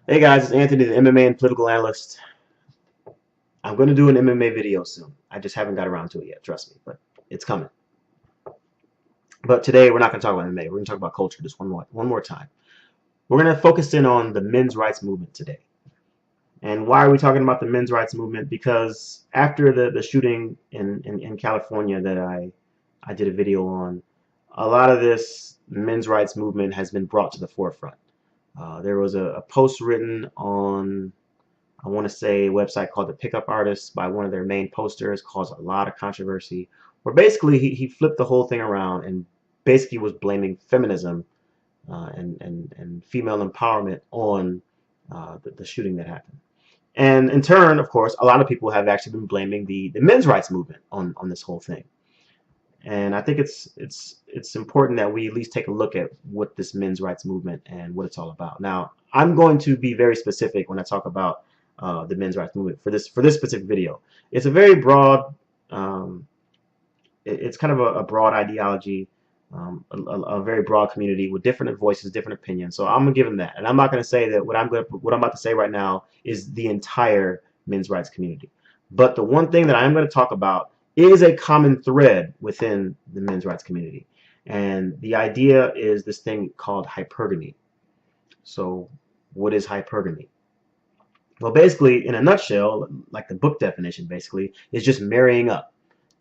Hey guys, it's Anthony, the MMA and political analyst. I'm going to do an MMA video soon. I just haven't got around to it yet, trust me, but it's coming. But today we're not going to talk about MMA. We're going to talk about culture just one more time. We're going to focus in on the men's rights movement today. And why are we talking about the men's rights movement? Because after the shooting in California that I did a video on, a lot of this men's rights movement has been brought to the forefront. There was a post written on, I want to say, a website called The Pickup Artist by one of their main posters, caused a lot of controversy, where basically he flipped the whole thing around and basically was blaming feminism and female empowerment on the shooting that happened. And in turn, of course, a lot of people have actually been blaming the men's rights movement on this whole thing. And I think it's important that we at least take a look at what this men's rights movement and what it's all about. Now, I'm going to be very specific when I talk about the men's rights movement for this specific video. It's a very broad, it's kind of a broad ideology, a very broad community with different voices, different opinions. So I'm gonna give them that, and I'm not gonna say that what I'm about to say right now is the entire men's rights community. But the one thing that I'm going to talk about is a common thread within the men's rights community, and the idea is this thing called hypergamy. So, what is hypergamy? Well, basically, in a nutshell, like the book definition, basically, is just marrying up.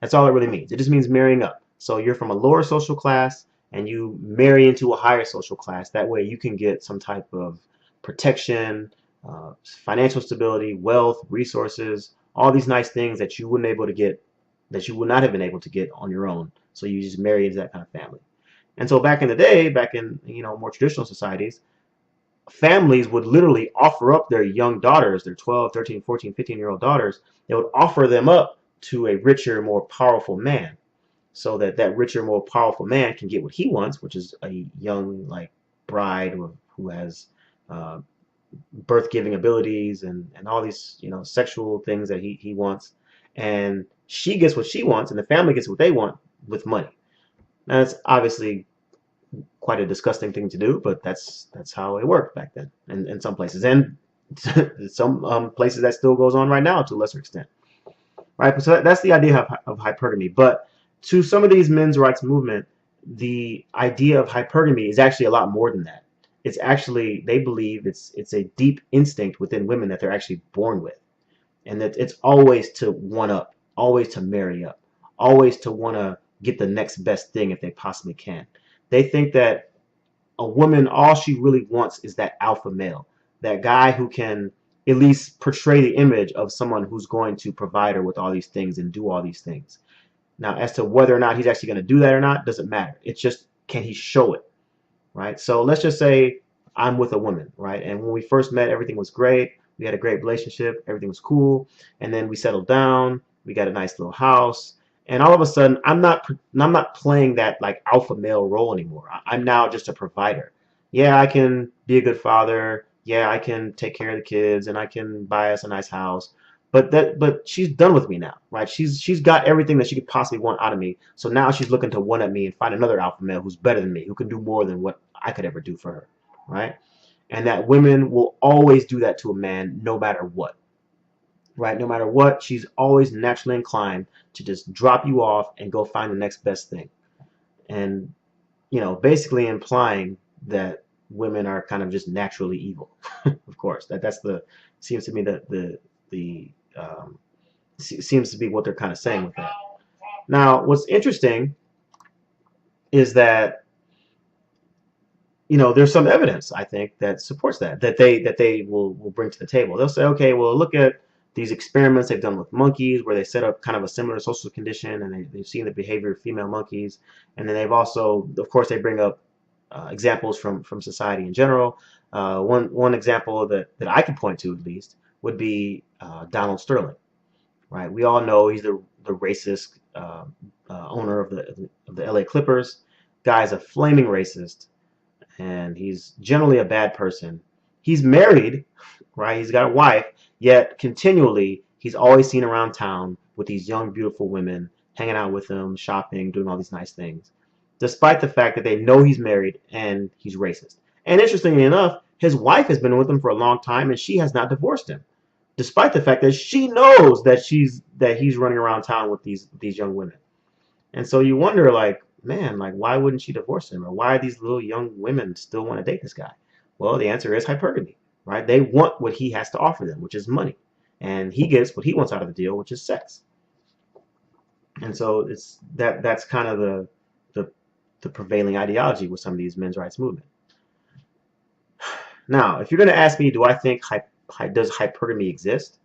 That's all it really means. It just means marrying up. So you're from a lower social class and you marry into a higher social class. That way you can get some type of protection, financial stability, wealth, resources, all these nice things that you wouldn't able to get, that you would not have been able to get on your own. So you just marry into that kind of family. And so back in the day, back in more traditional societies, families would literally offer up their young daughters, their 12, 13, 14, 15-year-old daughters. They would offer them up to a richer, more powerful man, so that that richer, more powerful man can get what he wants, which is a young, like, bride who has birth-giving abilities and all these, sexual things that he wants. And she gets what she wants, and the family gets what they want with money. Now, that's obviously quite a disgusting thing to do, but that's how it worked back then, and in some places, and some places that still goes on right now to a lesser extent, right? So that's the idea of hypergamy. But to some of these men's rights movement, the idea of hypergamy is actually a lot more than that. It's actually, they believe it's a deep instinct within women that they're actually born with, and that it's always to one up, always to marry up, always to want to get the next best thing if they possibly can. They think that a woman, all she really wants is that alpha male, that guy who can at least portray the image of someone who's going to provide her with all these things and do all these things. Now, as to whether or not he's actually going to do that or not, doesn't matter. It's just, can he show it, right? So let's just say I'm with a woman, right? And when we first met, everything was great. We had a great relationship. Everything was cool. And then we settled down. We got a nice little house. And all of a sudden, I'm not playing that like alpha male role anymore. I'm now just a provider. Yeah, I can be a good father. Yeah, I can take care of the kids, and I can buy us a nice house. But she's done with me now, right? She's got everything that she could possibly want out of me. So now she's looking to one at me and find another alpha male who's better than me, who can do more than what I could ever do for her, right? And that women will always do that to a man, no matter what. Right? No matter what, she's always naturally inclined to just drop you off and go find the next best thing. And, basically implying that women are kind of just naturally evil. Of course, that's the, seems to me that the seems to be what they're kind of saying with that. Now, what's interesting is that, there's some evidence, I think, that supports that they will bring to the table. They'll say, okay, well, look at these experiments they've done with monkeys where they set up kind of a similar social condition, and they've seen the behavior of female monkeys. And then they've also, of course, they bring up examples from society in general. One example that I could point to, at least, would be Donald Sterling, right? We all know he's the racist owner of the LA Clippers. Guy's a flaming racist, and he's generally a bad person. He's married, right? He's got a wife, yet continually he's always seen around town with these young, beautiful women, hanging out with him, shopping, doing all these nice things, despite the fact that they know he's married and he's racist. And interestingly enough, His wife has been with him for a long time, and she has not divorced him, despite the fact that she knows that he's running around town with these young women. And so you wonder, like, man, like, why wouldn't she divorce him, or why these little young women still want to date this guy? Well, the answer is hypergamy, right? They want what he has to offer them, which is money, and he gets what he wants out of the deal, which is sex. And so that's kind of the prevailing ideology with some of these men's rights movement. Now, if you're going to ask me, do I think does hypergamy exist?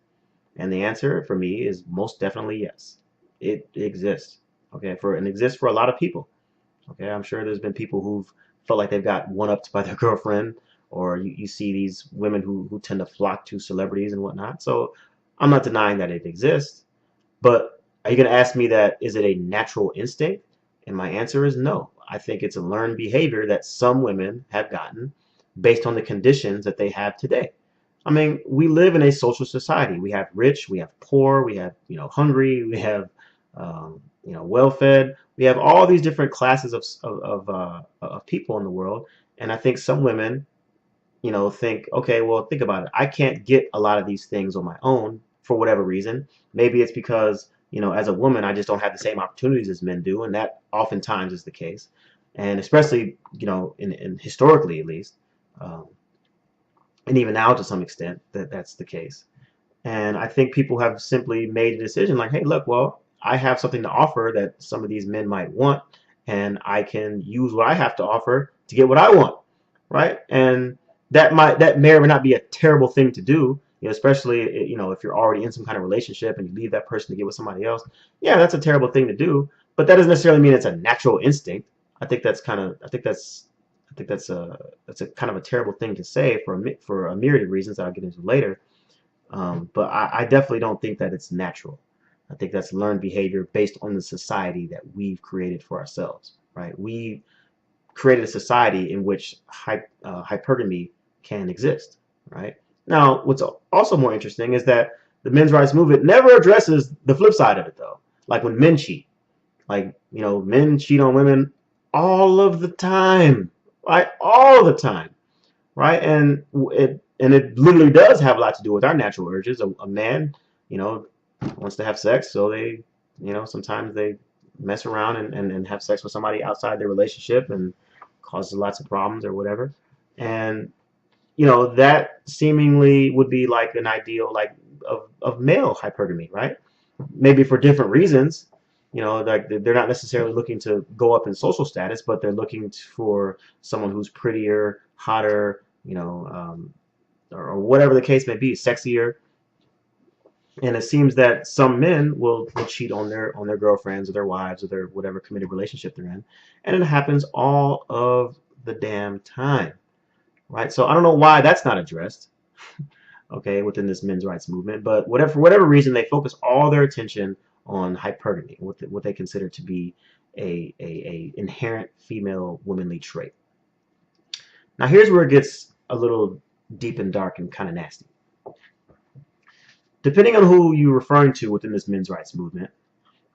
And the answer for me is most definitely yes. It exists. Okay, and exists for a lot of people. Okay, I'm sure there's been people who've felt like they've got one-upped by their girlfriend, or you see these women who tend to flock to celebrities and whatnot. So I'm not denying that it exists, but are you going to ask me that is it a natural instinct? And my answer is no. I think it's a learned behavior that some women have gotten based on the conditions that they have today. I mean, we live in a social society. We have rich, we have poor, we have, hungry, we have, well-fed. We have all these different classes of people in the world. And I think some women, think, okay, well, think about it. I can't get a lot of these things on my own for whatever reason. Maybe it's because, as a woman, I just don't have the same opportunities as men do. And that oftentimes is the case. And especially, in historically at least, and even now to some extent, that's the case. And I think people have simply made a decision like, hey, look, well, I have something to offer that some of these men might want, and I can use what I have to offer to get what I want, right? And that may or may not be a terrible thing to do, especially if you're already in some kind of relationship and you leave that person to get with somebody else. Yeah, that's a terrible thing to do, but that doesn't necessarily mean it's a natural instinct. I think that's a kind of a terrible thing to say for a myriad of reasons that I'll get into later. But I definitely don't think that it's natural. I think that's learned behavior based on the society that we've created for ourselves, right? We created a society in which hypergamy can exist, right? Now, what's also more interesting is that the men's rights movement never addresses the flip side of it, though. Like when men cheat, like, men cheat on women all of the time, right? All the time, right? And it literally does have a lot to do with our natural urges. A man, wants to have sex, so they, sometimes they mess around and have sex with somebody outside their relationship and causes lots of problems or whatever. And that seemingly would be like an ideal of male hypergamy, right? Maybe for different reasons. Like they're not necessarily looking to go up in social status, but they're looking for someone who's prettier, hotter, or whatever the case may be, sexier. And it seems that some men will cheat on their girlfriends or their wives or their whatever committed relationship they're in, and it happens all of the damn time, right? So I don't know why that's not addressed, okay, within this men's rights movement. But for whatever reason, they focus all their attention on hypergamy, what they consider to be a inherent female womanly trait. Now here's where it gets a little deep and dark and kind of nasty. Depending on who you're referring to within this men's rights movement,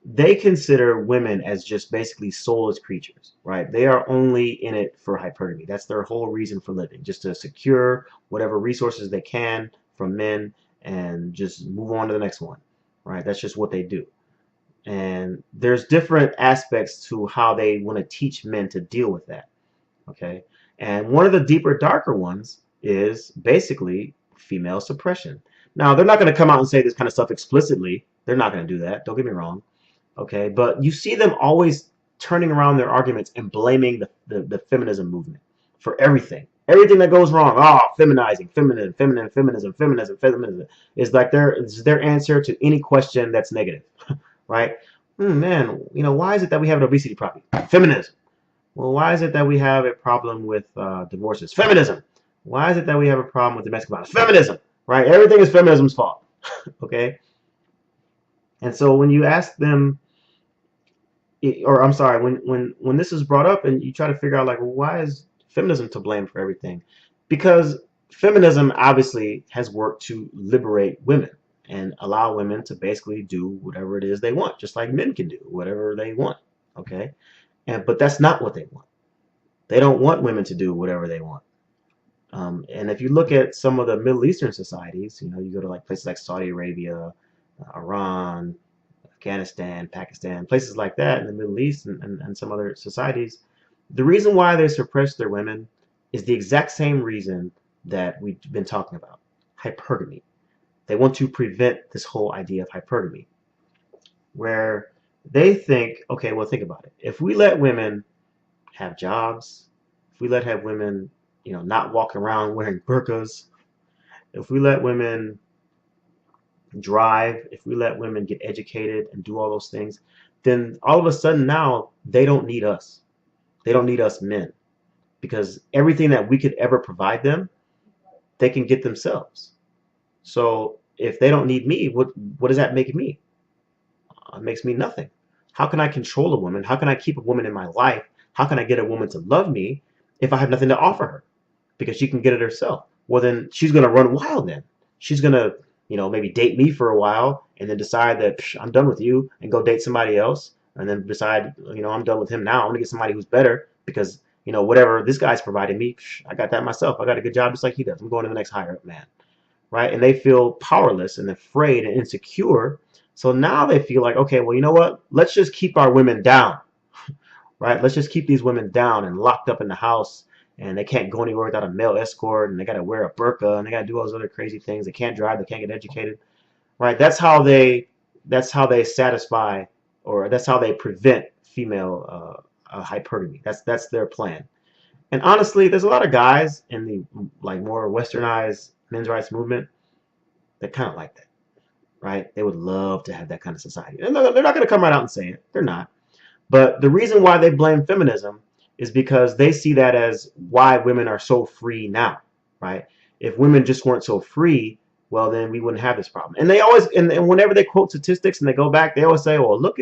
they consider women as just basically soulless creatures, right? They are only in it for hypergamy. That's their whole reason for living, just to secure whatever resources they can from men and just move on to the next one, right? That's just what they do. And there's different aspects to how they want to teach men to deal with that, okay? And one of the deeper, darker ones is basically female suppression. Now, they're not going to come out and say this kind of stuff explicitly. They're not going to do that. Don't get me wrong. Okay, but you see them always turning around their arguments and blaming the feminism movement for everything. Everything that goes wrong. Oh, feminizing, feminism is like their answer to any question that's negative, right? Man, why is it that we have an obesity problem? Feminism. Well, why is it that we have a problem with divorces? Feminism. Why is it that we have a problem with domestic violence? Feminism. Right? Everything is feminism's fault. Okay? And so when you ask them, or I'm sorry, when this is brought up and you try to figure out like, well, why is feminism to blame for everything? Because feminism obviously has worked to liberate women and allow women to basically do whatever it is they want, just like men can do whatever they want. Okay? But that's not what they want. They don't want women to do whatever they want. And if you look at some of the Middle Eastern societies, you go to like places like Saudi Arabia, Iran, Afghanistan, Pakistan, places like that in the Middle East and some other societies, the reason why they suppress their women is the exact same reason that we've been talking about, hypergamy. They want to prevent this whole idea of hypergamy, where they think, okay, well, think about it. If we let women have jobs, if we have women, not walking around wearing burqas, if we let women drive, if we let women get educated and do all those things, then all of a sudden now they don't need us. They don't need us men, because everything that we could ever provide them, they can get themselves. So if they don't need me, what does that make me? It makes me nothing. How can I control a woman? How can I keep a woman in my life? How can I get a woman to love me if I have nothing to offer her? Because she can get it herself. Well, then she's going to run wild then. She's going to, maybe date me for a while and then decide that I'm done with you and go date somebody else. And then decide, I'm done with him now. I'm going to get somebody who's better because, whatever this guy's providing me, I got that myself. I got a good job just like he does. I'm going to the next higher up man. Right? And they feel powerless and afraid and insecure. So now they feel like, okay, well, you know what? Let's just keep our women down. Right? Let's just keep these women down and locked up in the house, and they can't go anywhere without a male escort, and they got to wear a burqa, and they got to do all those other crazy things. They can't drive, they can't get educated. Right? That's how they satisfy, or that's how they prevent female hypergamy. That's their plan. And honestly, there's a lot of guys in the like more westernized men's rights movement that kind of like that. Right? They would love to have that kind of society. And they're not going to come right out and say it. They're not. But the reason why they blame feminism is because they see that as why women are so free now, right? If women just weren't so free, well, then we wouldn't have this problem. And they always, and whenever they quote statistics and they go back, they always say, well, look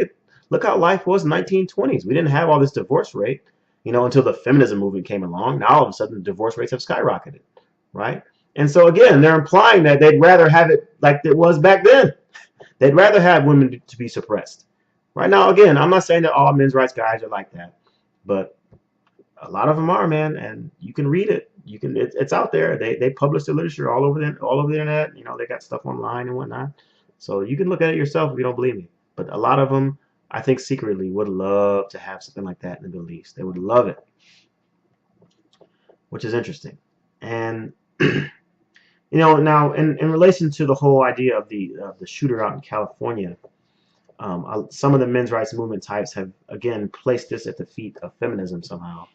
how life was in the 1920s. We didn't have all this divorce rate, until the feminism movement came along. Now all of a sudden the divorce rates have skyrocketed, right? And so again, they're implying that they'd rather have it like it was back then. They'd rather have women to be suppressed. Right now, again, I'm not saying that all men's rights guys are like that, but a lot of them are, man, and you can read it. It's out there. They publish the literature all over the internet. They got stuff online and whatnot. So you can look at it yourself if you don't believe me. But a lot of them, I think, secretly would love to have something like that in the Middle East. They would love it, which is interesting. And now in relation to the whole idea of the shooter out in California, some of the men's rights movement types have again placed this at the feet of feminism somehow,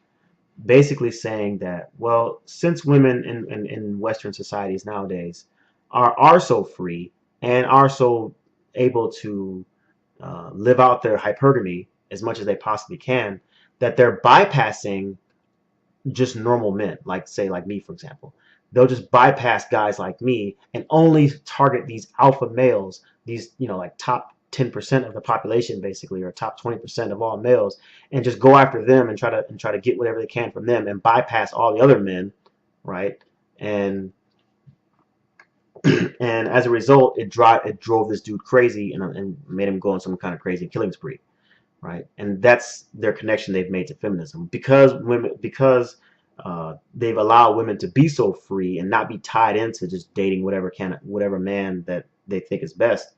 basically saying that, well, since women in Western societies nowadays are so free and are so able to live out their hypergamy as much as they possibly can, that they're bypassing just normal men, like say like me, for example. They'll just bypass guys like me and only target these alpha males, these like top 10% of the population basically, or top 20% of all males, and just go after them and try to get whatever they can from them and bypass all the other men, right? And and as a result, it drove this dude crazy and made him go on some kind of crazy killing spree, right? And that's their connection they've made to feminism, because they've allowed women to be so free and not be tied into just dating whatever man that they think is best.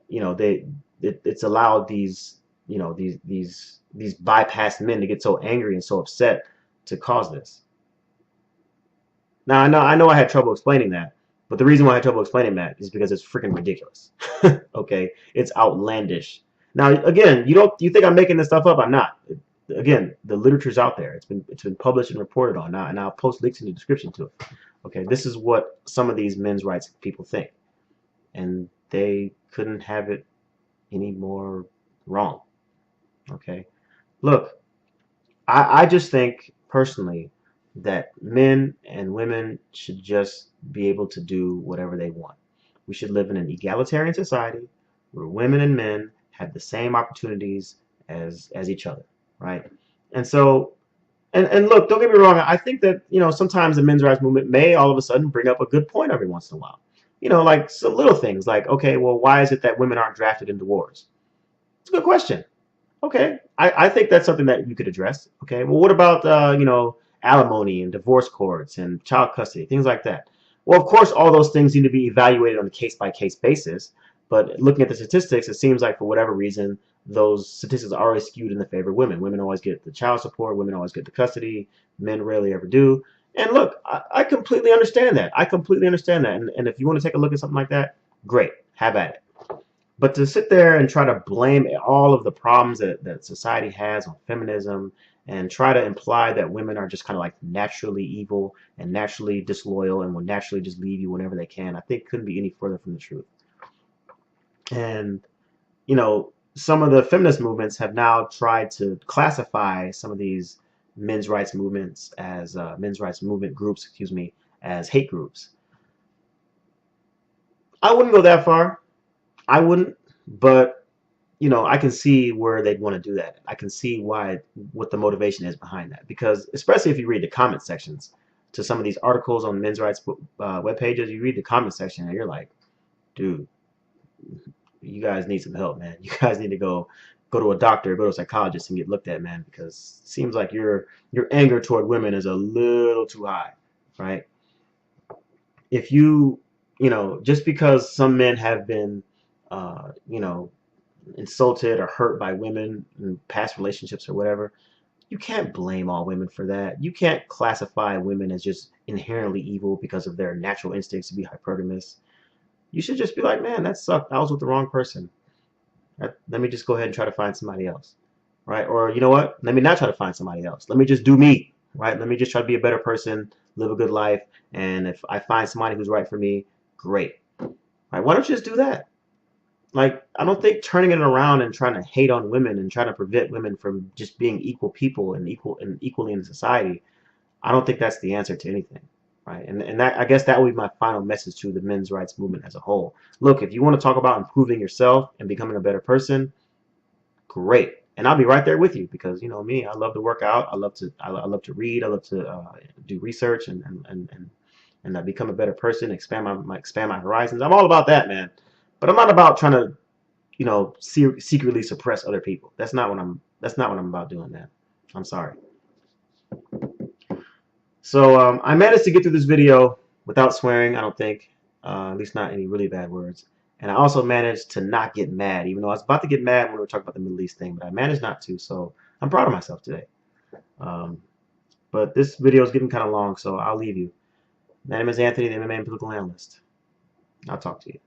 It's allowed these bypassed men to get so angry and so upset to cause this. Now I know I had trouble explaining that, but the reason why I had trouble explaining that is because it's freaking ridiculous. Okay, it's outlandish. Now again, you think I'm making this stuff up? I'm not. Again, the literature's out there. It's been published and reported on now, and I'll post links in the description to it. Okay, this is what some of these men's rights people think, and they couldn't have it any more wrong. Okay, look, I just think personally that men and women should just be able to do whatever they want. We should live in an egalitarian society where women and men have the same opportunities as each other, right? And so, and look, don't get me wrong. I think that sometimes the men's rights movement may all of a sudden bring up a good point every once in a while. Like some little things like, okay, well, why is it that women aren't drafted into wars? It's a good question. Okay, I think that's something that you could address. Okay, well, what about alimony and divorce courts and child custody, things like that. Well, of course, all those things need to be evaluated on a case-by-case basis. But looking at the statistics, it seems like for whatever reason, those statistics are always skewed in the favor of women. Women always get the child support. Women always get the custody. Men rarely ever do. And look, I completely understand that. I completely understand that. And if you want to take a look at something like that, great. Have at it. But to sit there and try to blame all of the problems that society has on feminism and try to imply that women are just kind of like naturally evil and naturally disloyal and will naturally just leave you whenever they can, I think couldn't be any further from the truth. And, you know, some of the feminist movements have now tried to classify some of these men's rights movements as men's rights movement groups, excuse me, as hate groups. I wouldn't go that far. I wouldn't, but you know, I can see where they'd want to do that. I can see what the motivation is behind that, because especially if you read the comment sections to some of these articles on men's rights web pages, you read the comment section and you're like, dude, you guys need some help, man. You guys need to go to a doctor, go to a psychologist and get looked at, man, because it seems like your anger toward women is a little too high, right? If you know, just because some men have been you know, insulted or hurt by women in past relationships or whatever, you can't blame all women for that. You can't classify women as just inherently evil because of their natural instincts to be hypergamous. You should just be like, man, that sucked. I was with the wrong person. Let me just go ahead and try to find somebody else, right? Or you know what? Let me not try to find somebody else. Let me just do me, right? Let me just try to be a better person, live a good life, and if I find somebody who's right for me, great. Right? Why don't you just do that? Like, I don't think turning it around and trying to hate on women and trying to prevent women from just being equal people and equally in society, I don't think that's the answer to anything, right? And that, I guess that would be my final message to the men's rights movement as a whole. Look, if you want to talk about improving yourself and becoming a better person, great, and I'll be right there with you, because you know me, I love to work out, I love to read, I love to do research and become a better person, expand my horizons. I'm all about that, man. But I'm not about trying to, you know, secretly suppress other people. That's not what I'm about doing, man. I'm sorry. So I managed to get through this video without swearing, I don't think, at least not any really bad words. And I also managed to not get mad, even though I was about to get mad when we were talking about the Middle East thing, but I managed not to. So I'm proud of myself today. But this video is getting kind of long, so I'll leave you. My name is Anthony, the MMA and political analyst. I'll talk to you.